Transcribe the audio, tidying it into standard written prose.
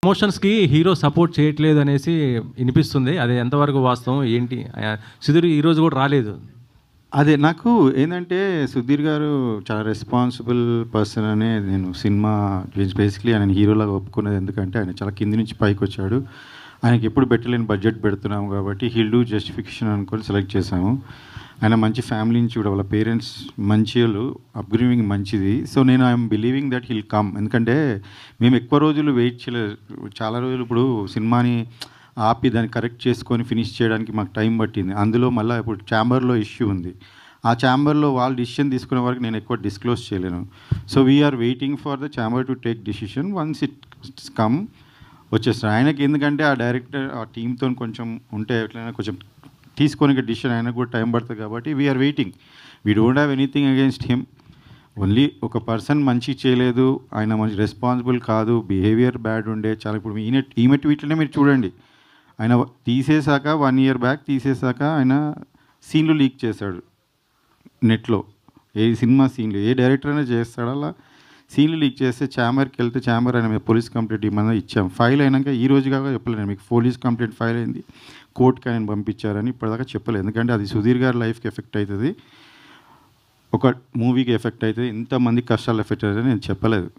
ప్రమోషన్స్‌కి hero support చేయట్లేదు అనేసి ఇనిపిస్తుంది. అది ఎంతవరకు వాస్తవం ఏంటి? సుధీర్ ఈరోజు కూడా రాలేదు. అదే నాకు ఏంటంటే సుధీర్ గారు చాలా రెస్పాన్సిబుల్ పర్సన్ అనే నేను సినిమా బేసిక్లీ ఆయన హీరోలాగా ఒప్పుకున్నది. ఎందుకంటే ఆయన చాలా కింది నుంచి పైకి వచ్చాడు. ఆయనకి ఎప్పుడు పెట్టలేని బడ్జెట్ పెడుతున్నాము కాబట్టి హీల్ డూ జస్టిఫికేషన్ అనుకొని సెలెక్ట్ చేశాము. ఆయన మంచి ఫ్యామిలీ నుంచి కూడా వాళ్ళ పేరెంట్స్ మంచిలు, అప్గ్రేవింగ్ మంచిది. సో నేను I'm believing that hill come. ఎందుకంటే మేము ఎక్కువ రోజులు వెయిట్ చేయలేదు. చాలా రోజులు ఇప్పుడు సినిమాని ఆపి దాన్ని కరెక్ట్ చేసుకొని ఫినిష్ చేయడానికి మాకు టైం పట్టింది. అందులో మళ్ళీ ఇప్పుడు ఛాంబర్లో ఇష్యూ ఉంది. ఆ ఛాంబర్లో వాళ్ళు డిసిషన్ తీసుకునే వరకు నేను ఎక్కువ డిస్క్లోజ్ చేయలేను. So we're waiting for the chamber to take decision. Once it's come వచ్చేస్తారు. ఆయనకి ఎందుకంటే ఆ డైరెక్టర్ ఆ టీంతో కొంచెం ఉంటే ఎట్లయినా కొంచెం తీసుకొని డిసిషన్ ఆయనకు కూడా టైం పడుతుంది కాబట్టి we're waiting. We don't have anything against him. Only ఒక పర్సన్ మంచి చేయలేదు, ఆయన మంచి రెస్పాన్సిబుల్ కాదు, బిహేవియర్ బ్యాడ్ ఉండే చాలా. ఇప్పుడు ఈమె ట్వీట్లోనే మీరు చూడండి, ఆయన తీసేశాక 1 year బ్యాక్ తీసేశాక ఆయన సీన్లు లీక్ చేశాడు నెట్లో. ఏ సినిమా సీన్లు ఏ డైరెక్టర్ అయినా చేస్తాడు అలా. సీన్లు లీక్ చేస్తే ఛాంబర్కి వెళ్తే ఛాంబర్ ఆయన పోలీస్ కంప్లైంట్ ఇవ్వమని ఇచ్చాం. ఫైల్ అయినాక ఈ రోజు కాక చెప్పలేదు మీకు పోలీస్ కంప్లైంట్ ఫైల్ అయింది, కోర్టుకి ఆయన పంపించారని ఇప్పటిదాకా చెప్పలేదు. ఎందుకంటే అది సుధీర్ గారి లైఫ్కి ఎఫెక్ట్ అవుతుంది, ఒక మూవీకి ఎఫెక్ట్ అవుతుంది, ఇంతమంది కష్టాలు ఎఫెక్ట్ అవుతుంది నేను చెప్పలేదు.